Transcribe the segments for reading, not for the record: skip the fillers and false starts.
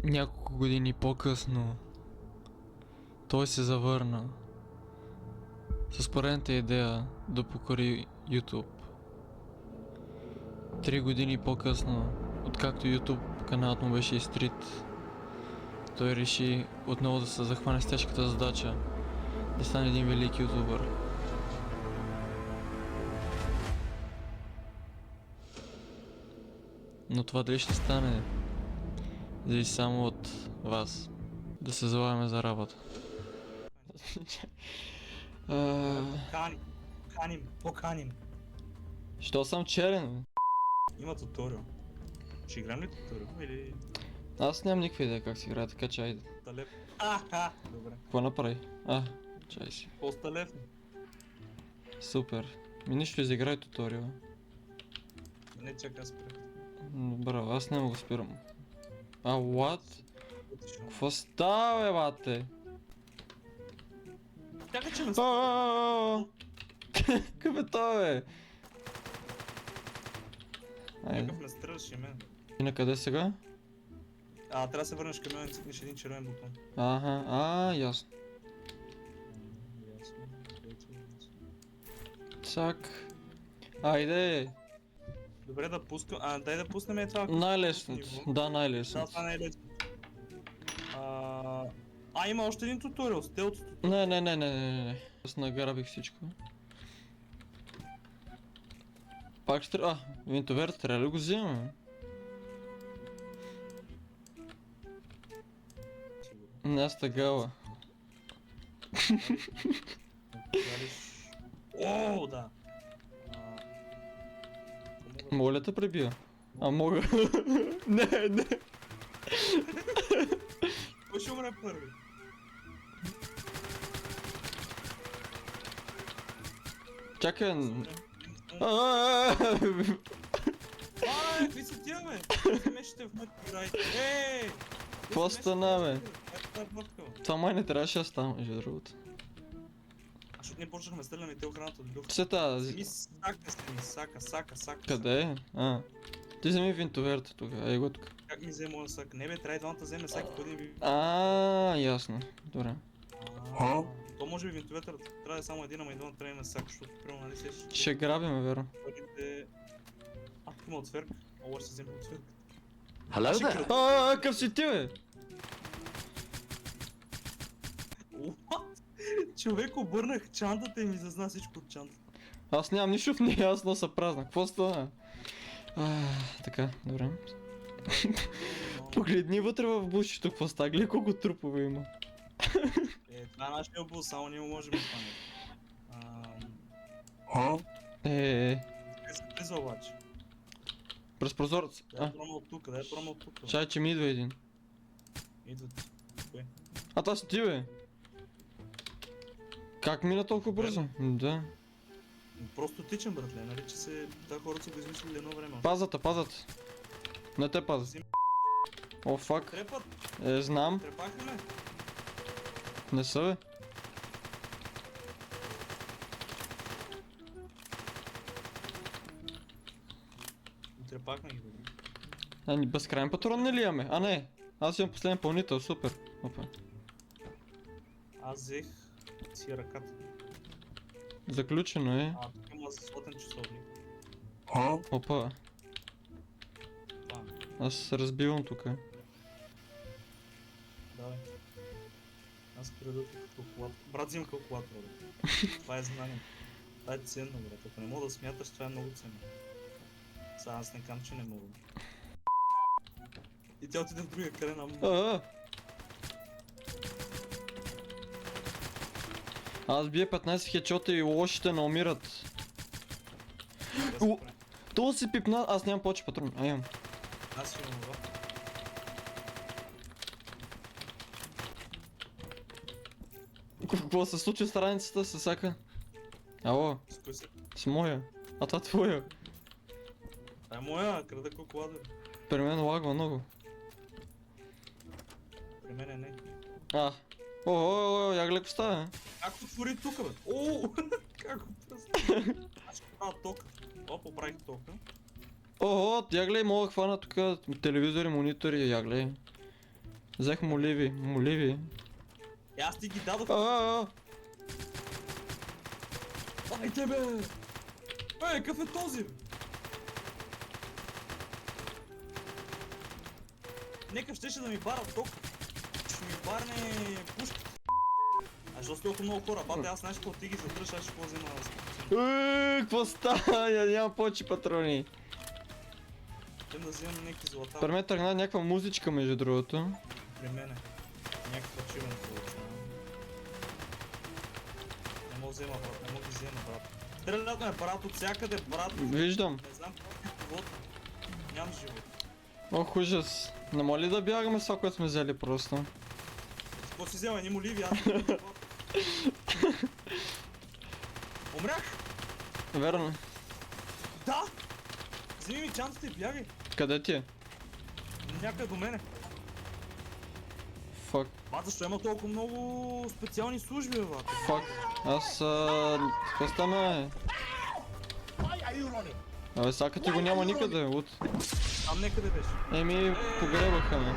Няколко години по-късно той се завърна с поредната идея да покори YouTube. 3 години по-късно, откакто YouTube каналът му беше изтрит, той реши отново да се захване с тежката задача да стане един велик ютубър. Но това дали ще стане, зависи само от вас. Да се залагаме за работа. Поканим. Що съм черен? Има туториал. Ще играем ли туториал или... Аз нямам никаква идея как се играе, така че айде. Талев. Добре. Какво направи? Чай си. По-сталевно. Супер. Нищо изиграй туториала. Не чакай спрях. Браво, аз не го спирам. What? Какво става, бе, бате? Чакай, че ме Какъв е това, бе? Какъв ме стреляш и мен. И на къде сега? Трябва да се върнеш към мен и цикнеш един червен бутон. Ясно. Цак. Айде. Добре да пускам. Дай да пуснем това. Най-лесното. Да, най-лесното. Това не е лесно. Има още един туториал, стелт туториал. Не. Аз награбих всичко. Пак ще... винтовер, трябва ли го взимаме? Не, аз тъгала. О, да. Мога ли да пребия? Мога. Не. Кой ще умре първи? Чакай. Какви са тия, бе? Вземешите в моите играйте. Какво стана, бе? Това май не трябваше да става, между другото. Защото ние почнахме да стреляме и те охраната дойдоха. Сета. Вземи сака. Къде е? Ти вземи винтоверта тук, ей го тук. Как ми взе моя сак? Не бе, трябва и двамата вземе саки по един ви. Ясно. Добре. То може би винтоветърът трябва да е само един, ама и двамата трябва да има сак, защото примерно нали сеш... Ще грабиме, верно. Парите... Тук има отсверка. Ще се вземе отсверка. Hello there! Къв си ти, бе? What? Човек, обърнах чантата и ми зазна всичко от чантата. Аз нямам нищо в нея, аз носа празна. Какво стана? Така, добре. Погледни вътре в бушито, какво става? Гледай колко трупове има. Това е нашия бус, само ние можем да стане. Къде се влиза обаче? През прозорец. Дай прома от тук, Чай, че ми идва един. Идват. Кое? Това си ти, бе. Как мина толкова бързо? Да. Просто тичам, братле, нали че се... хората са го измислили едно време. Пазата. Не те пазят. О, фак. Трепат! Знам. Трепаха ме! Не са, бе. Трепахме ги, бе. Безкрайен патрон не ли имаме? Не. Аз имам последен пълнител, супер. Опа. Аз взех си ръката. Заключено е. Тук има златен часовник. Опа. Аз се разбивам тук. Давай. Аз крадат калкулатор. Брат, взимам калкулатора, бе. Това е знание. Това е ценно, брат. Ако не мога да смяташ, това е много ценно. Сега аз не кам, че не мога. И тя отиде в другия край на Аз бия 15 хедшота и лошите не умират. То си пипна, аз нямам повече патрон. Имам. Аз имам това. Какво се случи с страницата с сака? Ало, С кой се? с моя. Това твоя. Това е моя, крада калкулатор. При мен лагва много. При мен не. Я гледа става. Как отвори тука, бе? Как отвори? Аз ще правя тока. Поправих тока. Я гледай, мога да хвана тук телевизори, монитори, я гледай. Взех моливи, моливи. Аз ти ги дадох. А, Айде бе! Какъв е този? Нека щеше да ми бара ток. Ще ми барне пушка. А защо сте толкова много хора? Бате, аз знаеш какво ти ги задръж, аз ще какво взема да спасим. какво става? Няма повече патрони. Тем да вземем някакви злата. При мен тръгна някаква музичка между другото. При мене. Някаква чивен получа. Не мога да взема, брат, не мога да взема, брат. Стрелят ме, брат, от всякъде, брат. Виждам. Не знам какво е живота. Нямам живот. Ох, ужас. Не моли да бягаме с това, което сме взели просто. Какво си взема, ни моливи, аз умрях! Верно. Да! Вземи ми чантата и бягай! Къде ти е? Някъде до мене. Фак. Бат, защо има толкова много специални служби, бе, бат? Фак. Аз какво стана? Абе, сака ти го няма никъде. От. Там некъде беше. Еми, погребаха ме.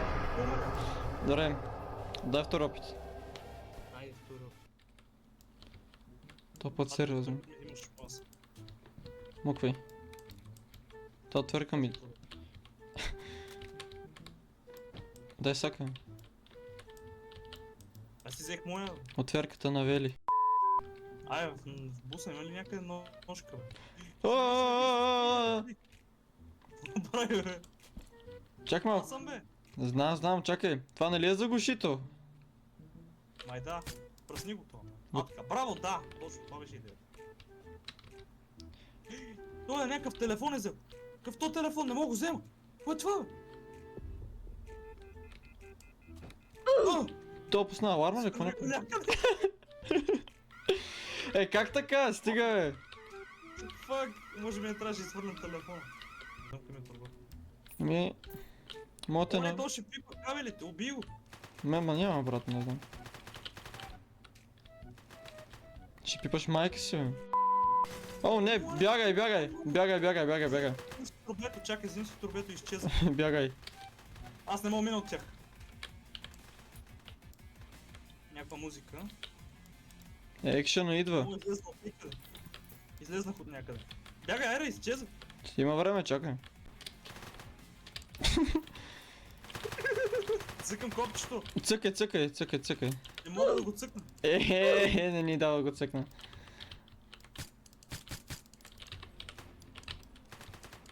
Добре. Дай втори опит. Айде, втори. То път сериозно. Имаш шанс. Муквай. Та отверка ми. Дай сака. Аз си взех моя. Отверката на Вели. Ай, в буса има ли някъде ножка, бе? Какво прави, бе? Чакай Аз малко. съм, бе. Знам, чакай. Това нали е заглушител? Май да. Пръсни го това. А, така, браво, да. Точно, това беше идея. Той е някакъв телефон е взел. Какъв то телефон? Не мога го взема. Какво е това, бе? То пусна аларма ли? Какво направи? Е, как така? Стига, бе. Фак, може би не трябваше да изхвърлям телефона. Тъмка ми турба. Ами... Моята Оле, на... то ще пипа кабелите, убий го. Ма няма, брат, не знам. Ще пипаш майка си, бе. О, не, бягай. Вземи си турбето, чакай, вземи си турбето и изчезва. Бягай. Аз не мога мина от тях. Някаква музика. Екшена идва. О, излезнах от някъде. Излезнах от някъде. Бягай, айде, изчезва. Има време, чакай. Цъкам копчето. Цъкай. Не мога да го цъкна. Не ни дава да го цъкна.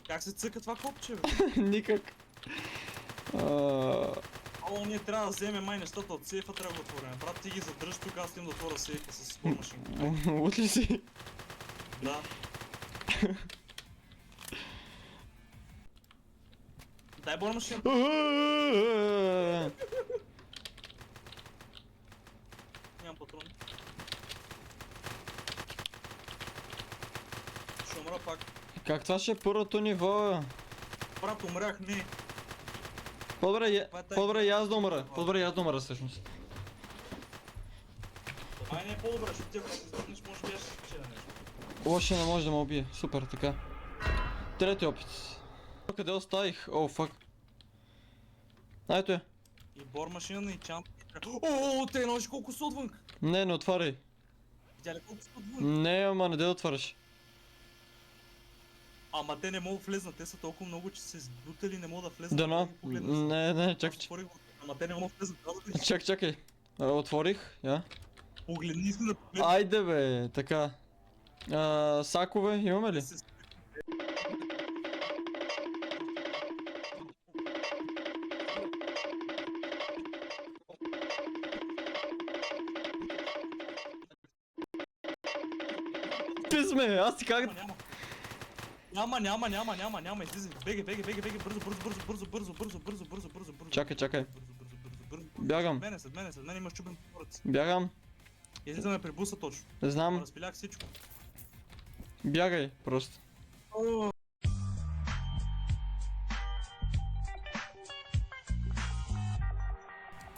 Как се цъка това копче, бе? Никак. Ало, ние трябва да вземем май нещата от сейфа, трябва да го отворим. Брат, ти ги задръж тук, аз им да отворя сейфа с машинка. Лут ли си? Да. Дай бор машина. Нямам патрони. Ще умра пак. Как това ще е първото ниво? Брат, умрях, не. По-добре и аз да умра. По-добре и аз да умра всъщност. Май не е по-добре, защото ти ако се сбърнеш, може би аз ще спечеля нещо. Лошо не може да ме убие. Супер, така. Трети опит. Къде оставих? О, фак. Ето е. И бор машина, и чамп. О, те ножи колко са отвън. Не отваряй. Видя ли колко са отвън? Не, ама не да отваряш. Ама те не могат да влезнат, те са толкова много, че се сбутали и не могат да влезнат. Дано. Не, чакай. Аз отворих го. Ама те не могат да влезнат, да ли? Чакай. Отворих, я. Погледни си на поглед. Айде бе, така. Сакове имаме ли? Пизме, аз ти как... Няма, излизай. Бегай, бързо. Чакай. Бързо. Бягам. След мен има чубен прозорец. Бягам. Излизаме при буса точно. Знам. Разпилях всичко. Бягай, просто.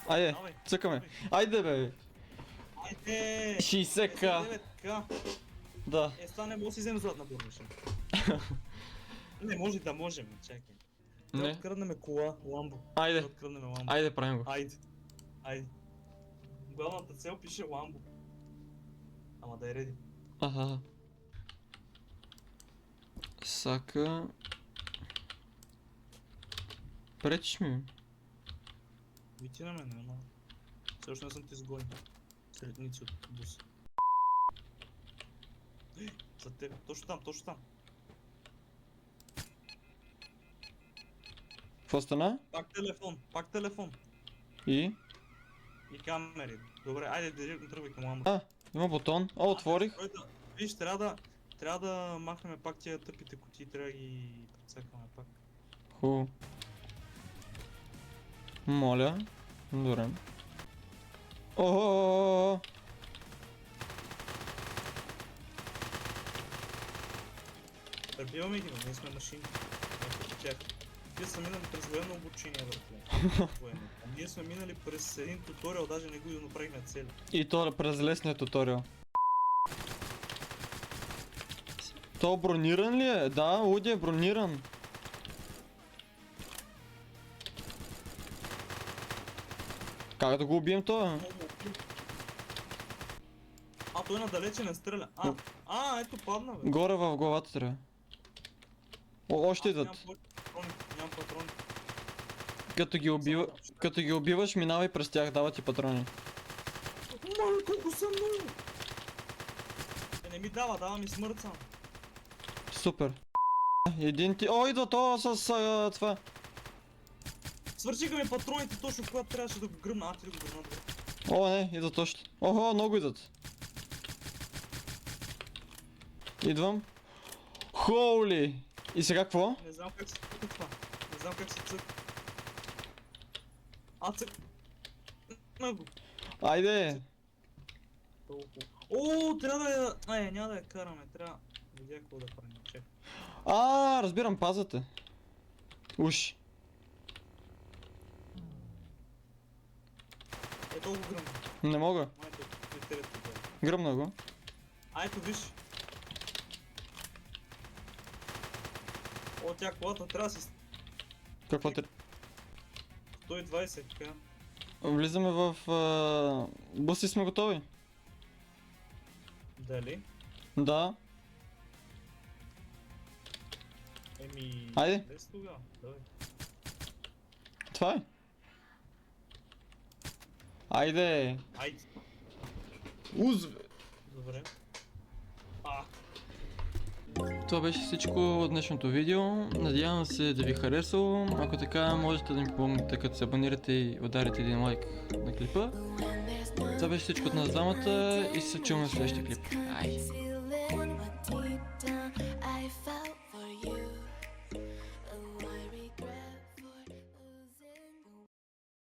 Айде, Давай. цъкаме. Айде бе. Айде! 60к. 59к. Да. Е, това не може да си вземе златна бурмашина. Не може да можем, чакай. Да Не. откраднем кола, ламбо. Айде. Да откраднем ламбо. Айде, правим го. Айде. Айде. Главната цел пише ламбо. Ама да е реди. Аха. Сака. Пречиш ми. Вити на мен, ама. Все още не съм ти изгонил. Средници от бус. За теб. Точно там, точно там. Какво стана? Пак телефон. И? И камери. Добре, айде директно тръгвай към ламбо. А, има бутон. О, отворих. Виж, трябва да махнем пак тия тъпите кутии, трябва да ги прецакаме пак. Хубаво. Моля. Добре. О. Пребиваме ги, но ние сме машини. Тях. Вие са минали през военно обучение, братле. Военно. А ние сме минали през един туториал, даже не го направихме цели. И то през лесния туториал. То брониран ли е? Да, Уди е брониран. Как да го убием това? А, той надалече не стреля. Ето падна, бе. Горе в главата трябва. О, още идват. Нямам патрони. Като ги убиваш, минавай през тях, дават ти патрони. Мале, колко са много! Не ми дава ми смърт само. Супер. Един ти... О, идва то с това. Свършиха ми патроните точно когато трябваше да го гръмна. Ти да го гръмна, добре. О, не, идват още. Охо, много идват. Идвам. Хоули! И сега какво? Не знам как се цъка това. Не знам как се цъка. Цък. Много. Айде! О, трябва да я... няма да я караме, трябва... Видя какво да правим, чек. Разбирам, пазвате. Уж. Ето го гръмна. Не мога. Майто, критерията това. Гръмна го. Ето виж. О, тя колата трябва да си... Какво те... 120, така. Влизаме в... Бус и сме готови. Дали? Да. Айде. Дес тогава, давай. Това е. Айде. Айде. Узве. Добре. Това беше всичко от днешното видео. Надявам се да ви е харесало. Ако така, можете да ми помогнете като се абонирате и ударите един лайк на клипа. Това беше всичко от нас двамата и се чуваме в следващия клип. Ай!